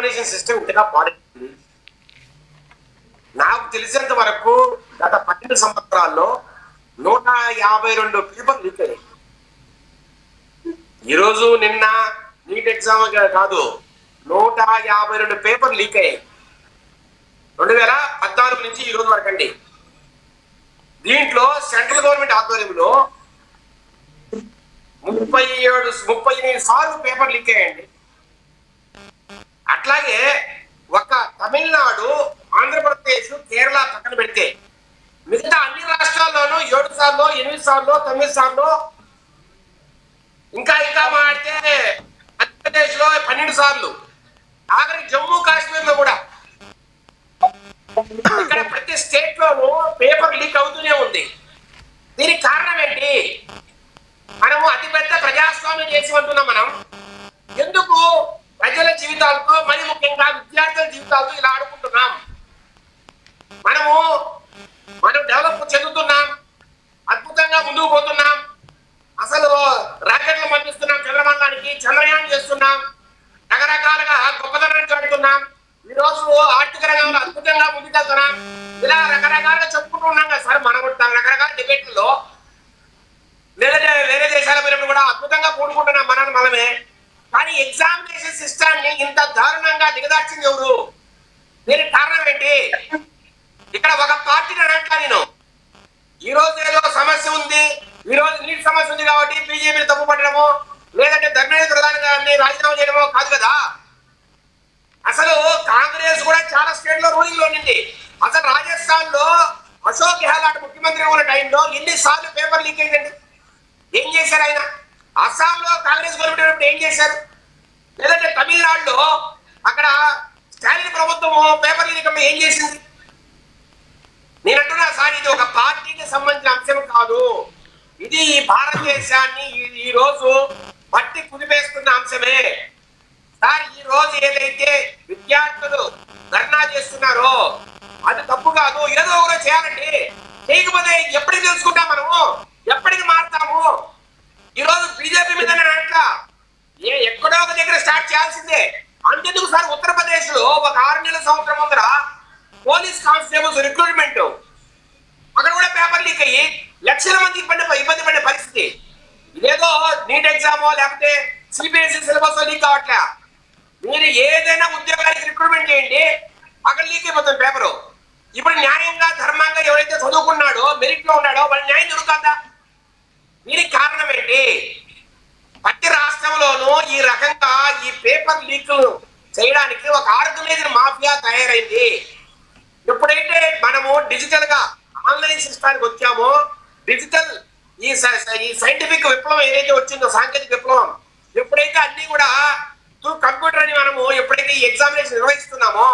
Examination system ఇంతగా పాడైంది. నాకు తెలిసినంత వరకు గత 12 సంవత్సరాల్లో 152 పేపర్లు లీక్ అయ్యాయి. ఈరోజు నిన్న నీట్ ఎగ్జామ్ కాదు, 152 పేపర్లు లీక్ అయ్యాయి 2014 నుంచి ఈ రోజు వరకు అండి. దీంట్లో సెంట్రల్ గవర్నమెంట్ ఆధ్వర్యంలో 38 సార్లు పేపర్ లీక్ అయ్యాయండి. అట్లాగే ఒక తమిళనాడు, ఆంధ్రప్రదేశ్, కేరళ పక్కన పెడితే మిగతా అన్ని రాష్ట్రాల్లోనూ 7 సార్లు, 8 సార్లు, 9 సార్లు, ఇంకా మాడితే ఆంధ్రప్రదేశ్ లో 12 సార్లు, ఆఖరి జమ్మూ కాశ్మీర్ లో కూడా ఇక్కడ ప్రతి స్టేట్ లోనూ పేపర్ లీక్ అవుతూనే ఉంది. దీనికి కారణం ఏంటి? మనము అతిపెద్ద ప్రజాస్వామ్య దేశం అంటున్నాం. మనం ఎందుకు ప్రజల జీవితాలతో, మరి ముఖ్యంగా విద్యార్థుల జీవితాలతో ఇలా ఆడుకుంటున్నాం? మనం డెవలప్ చెందుతున్నాం, అద్భుతంగా ముందుకు పోతున్నాం, అసలు రాకెట్లు పంపిస్తున్నాం చంద్రమండలానికి, చంద్రయానం చేస్తున్నాం, రకరకాలుగా గొప్పతనాన్ని చాటుతున్నాం, ఈ రోజు ఆర్థిక రంగంలో అద్భుతంగా ముందుకెళ్తున్నాం. ఇలా రకరకాలుగా చెప్పుకుంటూ ఉన్నాం కదా సార్. మనం రకరకాల డిబేట్లలో వేరే దేశాల మీద కూడా అద్భుతంగా కూడుకుంటున్నాం మనమే. కానీ ఎగ్జామినేషన్ సిస్టాన్ని ఇంత దారుణంగా దిగదార్చింది ఎవరు? దీనికి కారణం ఏంటి? ఇక్కడ ఒక పార్టీని అనంటా నేను, ఈ రోజు ఏదో సమస్య ఉంది, ఈ రోజు నీటి సమస్య ఉంది కాబట్టి బీజేపీని తప్పు పట్టడమో, లేదంటే ధర్మేంద్ర ప్రధాని గారిని రాజీనామా చేయడమో కాదు కదా. అసలు కాంగ్రెస్ కూడా చాలా స్టేట్ లో రూలింగ్ లో ఉంది. అసలు రాజస్థాన్ లో అశోక్ గెహ్లాట్ ముఖ్యమంత్రి ఉన్న టైంలో ఎన్నిసార్లు పేపర్ లీక్ అయిందండి? ఏం చేశారు ఆయన? అస్సాంలో కాంగ్రెస్ గవర్నమెంట్ ఏం చేశారు? లేదంటే తమిళనాడులో అక్కడ స్టాలిన్ ప్రభుత్వం పేపర్ లీక్ ఏం చేసింది? నేను అంటున్నా సార్, ఇది ఒక పార్టీకి సంబంధించిన అంశం కాదు. ఇది భారతదేశాన్ని ఈ రోజు బట్టి కుదిపేస్తున్న అంశమే సార్. ఈ రోజు ఏదైతే విద్యార్థులు ధర్నా చేస్తున్నారో అది తప్పు కాదు. ఏదో ఒకరో చేయాలండి. చేయకపోతే ఎప్పటికి తెలుసుకుంటాం మనము? ఎప్పటికి మారుతాము? ఈ రోజు బీజేపీ మీద అట్లా ఎక్కడో ఒక దగ్గర స్టార్ట్ చేయాల్సిందే. అంతెందుకు సార్, ఉత్తరప్రదేశ్ లో ఒక 6 నెలల సంవత్సరం ముందర పోలీస్ కానిస్టేబుల్స్ రిక్రూట్మెంట్, అక్కడ కూడా పేపర్ లీక్ అయ్యి లక్షల మంది ఇబ్బంది పడే పరిస్థితి. ఇదేదో నీట్ ఎగ్జామో లేకపోతే సిబిఎస్ఈ సిలబస్ లీక్ కావట్లే. మీరు ఏదైనా ఉద్యోగానికి రిక్రూట్మెంట్ చేయండి, అక్కడ లీక్ అయిపోతుంది పేపరు. ఇప్పుడు న్యాయంగా ధర్మంగా ఎవరైతే చదువుకున్నాడో, మెరిట్ లో ఉన్నాడో వాళ్ళ న్యాయం జరుగుతుందా? దీనికి కారణం ఏంటి? ప్రతి రాష్ట్రంలోనూ ఈ రకంగా ఈ పేపర్ లీక్ చేయడానికి ఒక ఆర్గనైజ్డ్ మాఫియా తయారైంది. ఎప్పుడైతే మనము డిజిటల్ గా ఆన్లైన్ సిస్టానికి వచ్చామో, డిజిటల్ ఈ సైంటిఫిక్ విప్లవం ఏదైతే వచ్చిందో, సాంకేతిక విప్లవం, ఎప్పుడైతే అన్ని కూడా కంప్యూటర్ అని మనము ఎప్పుడైతే ఈ ఎగ్జామినేషన్ నిర్వహిస్తున్నామో,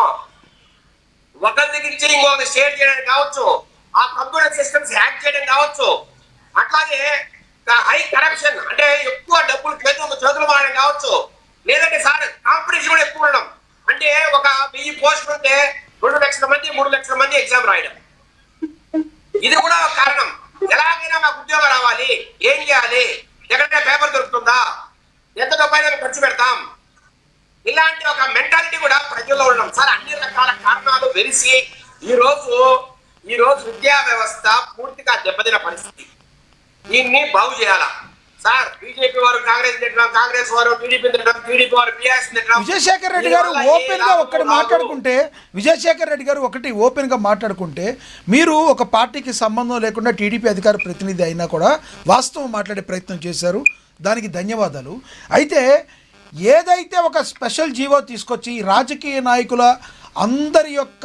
ఒకరి దగ్గర నుంచి ఇంకొక షేర్ చేయడానికి కావచ్చు, ఆ కంప్యూటర్ సిస్టమ్స్ హ్యాక్ చేయడం కావచ్చు, అట్లాగే హై కరప్షన్ అంటే ఎక్కువ డబ్బులు చేతులు మారడం కావచ్చు, లేదంటే సార్ కాంపిటీషన్ కూడా ఎక్కువ ఉండడం. అంటే ఒక 1000 పోస్టులు ఉంటే 2 లక్షల మంది 3 లక్షల మంది ఎగ్జామ్ రాయడం, ఇది కూడా ఒక కారణం. ఎలాగైనా మాకు ఉద్యోగం రావాలి, ఏం చేయాలి, ఎక్కడైనా పేపర్ దొరుకుతుందా, ఎంత డబ్బైనా ఖర్చు పెడతాం, ఇలాంటి ఒక మెంటాలిటీ కూడా ప్రజల్లో ఉండడం సార్. అన్ని రకాల కారణాలు వెలిసి ఈ రోజు విద్యా వ్యవస్థ పూర్తిగా దెబ్బతిన పరిస్థితి. దీన్ని బాగు చేయాలా సార్? బీజేపీ వారు కాంగ్రెస్ తిట్టడం, కాంగ్రెస్ వారు టీడీపీ తిట్టడం, టీడీపీ వారు టీఆర్ఎస్ తిట్టడం. విజయశేఖర్ రెడ్డి గారు ఓపెన్ గా ఒకటి మాట్లాడుకుంటే, విజయశేఖర్ రెడ్డి గారు ఒకటి ఓపెన్ గా మాట్లాడుకుంటే, మీరు ఒక పార్టీకి సంబంధం లేకుండా టీడీపీ అధికార ప్రతినిధి అయినా కూడా వాస్తవం మాట్లాడే ప్రయత్నం చేశారు, దానికి ధన్యవాదాలు. అయితే ఏదైతే ఒక స్పెషల్ జీవో తీసుకొచ్చి రాజకీయ నాయకుల అందరి యొక్క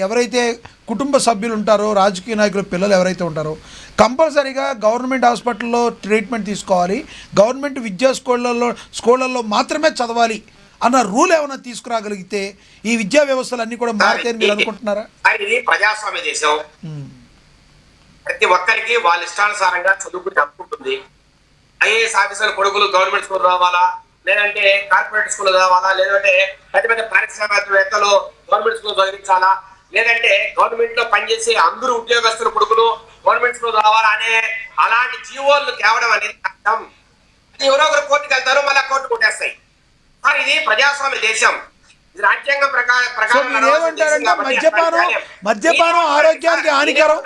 ఎవరైతే కుటుంబ సభ్యులు ఉంటారో, రాజకీయ నాయకుల పిల్లలు ఎవరైతే ఉంటారో కంపల్సరీగా గవర్నమెంట్ హాస్పిటల్లో ట్రీట్మెంట్ తీసుకోవాలి, గవర్నమెంట్ విద్యా స్కూళ్ళల్లో మాత్రమే చదవాలి అన్న రూల్ ఏమైనా తీసుకురాగలిగితే ఈ విద్యా వ్యవస్థలు అన్ని కూడా మారుతాయని మీరు అనుకుంటున్నారా? ఇది ప్రజాస్వామ్య దేశం, ప్రతి ఒక్కరికి వాళ్ళ ఇష్టానుసారంగా చదువుకుని అనుకుంటుంది. ఐఏఎస్ ఆఫీసర్ కొడుకులు గవర్నమెంట్ స్కూల్ రావాలా, లేదంటే కార్పొరేట్ స్కూల్ రావాలా, లేదంటే పెద్ద పెద్ద పారిశ్రామికవేత్తలు గవర్నమెంట్ స్కూల్ చదివించాలా, లేదంటే గవర్నమెంట్ లో పనిచేసే అందరూ ఉద్యోగస్తుల కొడుకులు గవర్నమెంట్ స్కూల్ రావాలా అనే అలాంటి జీవోలు తేవడం అనేది కష్టం. ఎవరో ఒకరు కోర్టుకు వెళ్తారు, మళ్ళీ కోర్టు కొట్టేస్తాయి సార్. ఇది ప్రజాస్వామ్య దేశం. ఇది రాజ్యాంగం సో ప్రకారం మీరు ఏమంటారంటే మద్యపానం ఆరోగ్యానికి హానికరం,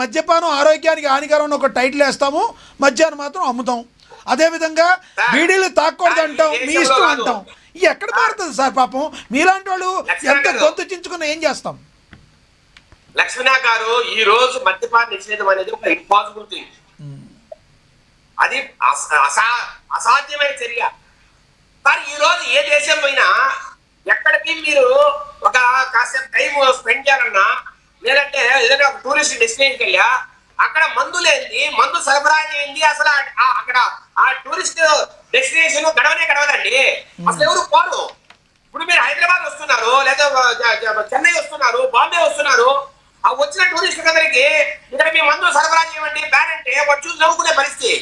మద్యపానం ఆరోగ్యానికి హానికరం అని ఒక టైటిల్ వేస్తాము, మద్యాన్ని మాత్రం అమ్ముతాం. అదేవిధంగా బీడీలు తాకూడదు అంటాం, మీ ఇష్టం అంటాం. ఇది ఎక్కడ మారుతుంది సార్? పాపం మీలాంటి వాళ్ళు ఎంత గొంతు చించుకున్నా ఏం చేస్తాం? లక్ష్మణ గారు, ఈ రోజు మద్యపాన నిషేధం అనేది ఒక ఇంపాసిబుల్ థింగ్. అది అసాధ్యమైన చర్య. కానీ ఈ రోజు ఏ దేశం పోయినా ఎక్కడికి మీరు ఒక కాసేపు టైం స్పెండ్ చేయాలన్నా, లేదంటే ఏదైనా ఒక టూరిస్ట్ డెస్టినేషన్కి వెళ్ళా అక్కడ మందు లేనిది, మందు సరఫరా చేయండి, అసలు అక్కడ ఆ టూరిస్ట్ డెస్టినేషన్ గడవదండి. అసలు ఎవరు పోరు. ఇప్పుడు మీరు హైదరాబాద్ వస్తున్నారు, లేదా చెన్నై వస్తున్నారు, బాంబే వస్తున్నారు, ఆ వచ్చిన టూరిస్టుల దగ్గరికి ఇక్కడ మీ మందు సరఫరా చేయమండి బ్యాన్ అంటే వాడు చూసి నవ్వుకునే పరిస్థితి.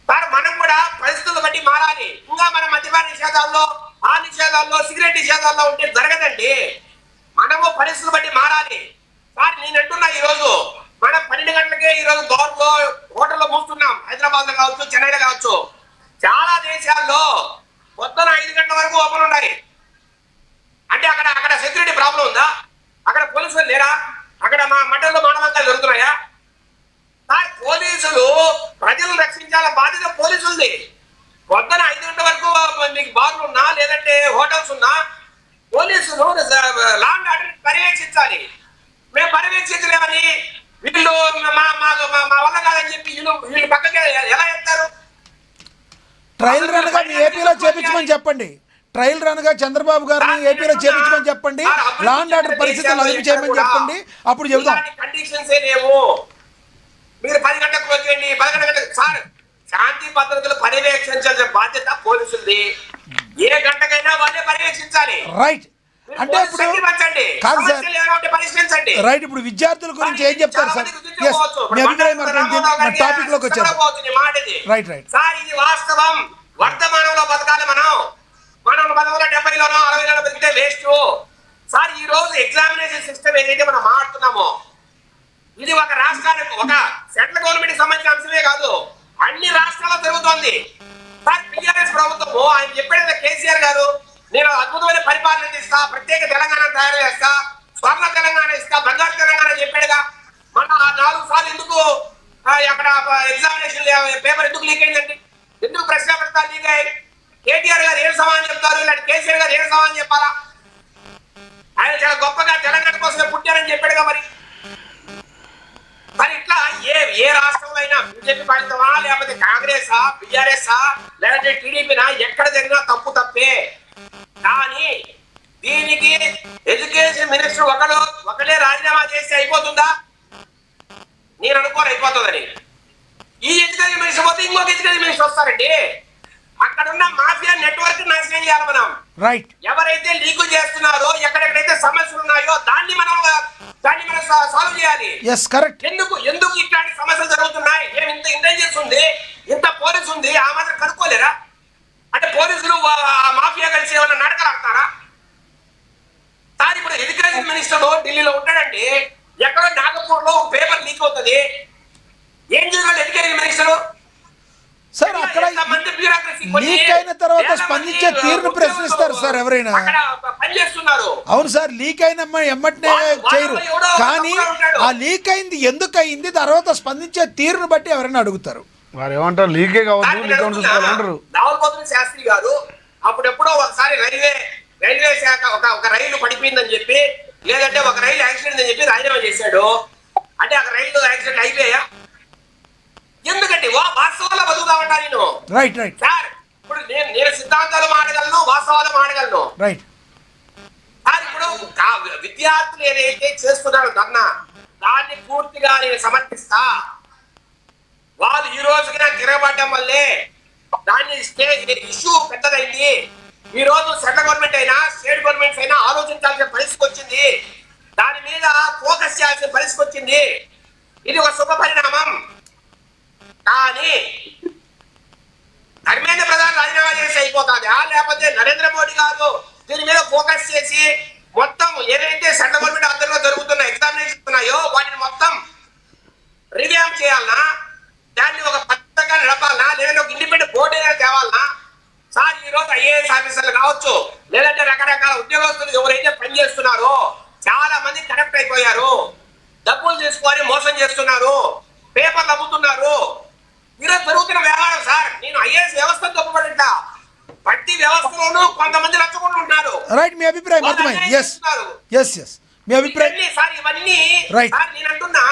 కానీ మనం కూడా పరిస్థితులు బట్టి మారాలి. ఇంకా మన మద్యపాన నిషేధాల్లో, ఆ నిషేధాల్లో, సిగరెట్ నిషేధాల్లో ఉంటే జరగదండి. మనము పరిస్థితులు బట్టి మారాలి. సార్ నేను అంటున్నా, ఈ రోజు మనం 12 గంటలకే ఈ రోజు గవర్లో హోటల్లో మూస్తున్నాం. హైదరాబాద్ లో కావచ్చు, చెన్నైలో కావచ్చు. చాలా దేశాల్లో పొద్దున 5 గంటల వరకు ఓపెన్ ఉన్నాయి. అంటే అక్కడ సెక్యూరిటీ ప్రాబ్లం ఉందా? అక్కడ పోలీసులు లేరా? అక్కడ మా మఠంలో మానవంతాలు జరుగుతున్నాయా? పోలీసులు ప్రజలను రక్షించాల బాధ్యత పోలీసులది. పొద్దున 5 గంటల వరకు మీకు బార్లు ఉన్నా, లేదంటే హోటల్స్ ఉన్నా, పోలీసులు లా అండ్ ఆర్డర్ పర్యవేక్షించాలి. మేము పర్యవేక్షించలేమని వీళ్ళు మా వల్ల కాదని చెప్పి వీళ్ళు పక్కకి ఎలా వెళ్తారు? ట్రయల్ రన్ గా మీ ఏపీలో చేపించమని చెప్పండి. ట్రయల్ రన్ గా చంద్రబాబు గారిని ఏపీలో చేపించమని చెప్పండి. లా అండ్ ఆర్డర్ పరిస్థితులు అదుపు చేయమని చెప్పండి. అప్పుడు చెబుతాం. కండిషన్స్ లేవు. మీరు 10 గంటలకు వచ్చేయండి, 11 గంటలకు. సార్, శాంతి భద్రతలు పర్యవేక్షించాల్సిన బాధ్యత పోలీసులది. ఏ గంటకైనా వాళ్ళే పర్యవేక్షించాలి. రైట్. అంటే ఇప్పుడు కాదు సార్, రైట్. ఇప్పుడు విద్యార్థుల గురించి ఏం చెప్తారు సార్? మీ అభిప్రాయం టాపిక్ లోకి వచ్చారు. రైట్ రైట్ సార్, ఇది వాస్తవం. వర్తమానంలో బతకాలి. మనం 70లోనో 60లోనో బతికితే వేస్ట్. సార్, ఈ రోజు ఎగ్జామినేషన్ సిస్టమ్ ఏదైతే మనం మాట్లాడుతున్నామో, ఇది ఒక రాష్ట్రానికి, ఒక సెంట్రల్ గవర్నమెంట్ సంబంధించిన అంశమే కాదు, అన్ని రాష్ట్రాల్లో జరుగుతోంది. సార్, టీఆర్ఎస్ ప్రభుత్వము ఆయన చెప్పాడు కేసీఆర్ గారు, నేను అద్భుతమైన పరిపాలన ఇస్తా, ప్రత్యేక తెలంగాణ తయారు చేస్తా, స్వర్ణ తెలంగాణ ఇస్తా, బంగారు తెలంగాణ చెప్పాడుగా. మన 4 సార్లు ఎందుకు అక్కడ ఎగ్జామినేషన్ పేపర్ ఎందుకు లీక్ అయిందండి? ఎందుకు ప్రశ్న పడతారు లీక్ అయ్యి? కేటీఆర్ గారు ఏం సమాధానం చెప్తారు? ఇలాంటి కేసీఆర్ గారు ఏం సమాధానం చెప్పాలా? ఆయన చాలా గొప్పగా తెలంగాణ కోసమే పుట్టారని చెప్పాడుగా. మరి ఇట్లా ఏ రాష్ట్రంలో అయినా బీజేపీ పాలితమా, లేకపోతే కాంగ్రెసా, బిఆర్ఎస్ఆ, లేదంటే టీడీపీనా, ఎక్కడ జరిగినా తప్పు తప్పే. కానీ దీనికి ఎడ్యుకేషన్ మినిస్టర్ ఒకటే రాజీనామా చేస్తే అయిపోతుందా? నేను అనుకోను అయిపోతుందని. ఈ ఎడ్యుకేషన్ మినిస్టర్ పోతే ఇంకొక ఎడ్యుకేషన్ మినిస్టర్ వస్తారండి. అక్కడ ఉన్న మాఫియా నెట్వర్క్ నాశనం చేయాలి మనం. రైట్. ఎవరైతే లీకు చేస్తున్నారో, ఎక్కడెక్కడైతే సమస్యలు ఉన్నాయో దాన్ని మనం సాల్వ్ చేయాలి. yes correct. ఎందుకు ఇట్లాంటి సమస్యలు జరుగుతున్నాయి? ఇంత ఇంటెలిజెన్స్ ఉంది, ఇంత పోలీసు ఉంది, ఆ మాత్రం కనుక్కోలేరా? అంటే పోలీసులు మాఫియా కలిసి ఏమన్నా నాటకాలు ఆడతారా? సార్, ఇప్పుడు ఎడ్యుకేషన్ మినిస్టర్ ఢిల్లీలో ఉంటాడండి, ఎక్కడో నాగపూర్ లో పేపర్ లీక్ అవుతుంది. ఏం చేయాలి ఎడ్యుకేషన్ మినిస్టర్? సార్, అక్కడ లీక్ అయిన తర్వాత స్పందించే తీరును ప్రశ్నిస్తారు సార్ ఎవరైనా. అవును సార్, లీక్ అయిన ఎమ్మటనే చేయరు. కానీ ఆ లీక్ అయింది ఎందుకు అయింది, తర్వాత స్పందించే తీరును బట్టి ఎవరైనా అడుగుతారు. వారు ఏమంటారు, లీకే కావద్దు, లీక్ చూసుకోవాలంటారు. రావులపోతుని శాస్త్రి గారు అప్పుడెప్పుడో ఒకసారి రైల్వే శాఖ ఒక రైలు పడిపోయిందని చెప్పి, లేదంటే ఒక రైలు యాక్సిడెంట్ అని చెప్పి రాజీనామా చేశాడు. అంటే ఆ రైలు యాక్సిడెంట్ అయిపోయా? ఎందుకంటే వాస్తవాలు బతుకుతామంటా నేను. రైట్ రైట్ సార్, ఇప్పుడు నేను సిద్ధాంతాలు మాడగలను, వాస్తవాలు మాడగలను. రైట్. సార్, ఇప్పుడు విద్యార్థులు ఏదైతే చేస్తున్నారో ధర్నా, దాన్ని పూర్తిగా నేను సమర్థిస్తా. వాళ్ళు ఈ రోజుకి తిరగబడ్డం వల్లే దాన్ని ఇష్యూ పెద్దదైంది. ఈ రోజు సెంట్రల్ గవర్నమెంట్ అయినా, స్టేట్ గవర్నమెంట్స్ అయినా ఆలోచించాల్సిన పరిస్థితి వచ్చింది. దాని మీద ఫోకస్ చేయాల్సిన పరిస్థితి వచ్చింది. ఇది ఒక శుభ పరిణామం. కానీ ధర్మేంద్ర ప్రధాన్ రాజీనామా చేసి అయిపోతుందా, లేకపోతే నరేంద్ర మోడీ గారు దీని మీద ఫోకస్ చేసి మొత్తం ఏదైతే సెంట్రల్ గవర్నమెంట్ ఆధ్వర్యంలో జరుగుతున్న ఎగ్జామినేషన్ ఉన్నాయో వాటిని మొత్తం రివ్యామ్ చేయాలనా, దాన్ని ఒక పద్ధతిగా నడపాలనా, లేదంటే ఒక ఇండిపెండెంట్ బోర్డు అయినా తేవాలనా? సార్ ఈ రోజు ఐఏఎస్ ఆఫీసర్లు కావచ్చు, లేదంటే రకరకాల ఉద్యోగస్తులు ఎవరైతే పనిచేస్తున్నారో చాలా మంది కనెక్ట్ అయిపోయారు. డబ్బులు తీసుకొని మోసం చేస్తున్నారు, పేపర్లు అమ్ముతున్నారు. ఈరోజు జరుగుతున్న వ్యవహారం సార్. నేను ఐఏఎస్ వ్యవస్థను తప్పుపడట, ప్రతి వ్యవస్థలోనూ కొంతమంది రచ్చకుండా ఉన్నారు. రైట్, మీ అభిప్రాయం అర్థమైంది. ఎస్ ఎస్ ఎస్, మీ అభిప్రాయం సార్ ఇవన్నీ రైట్. సార్ నేను అంటున్నా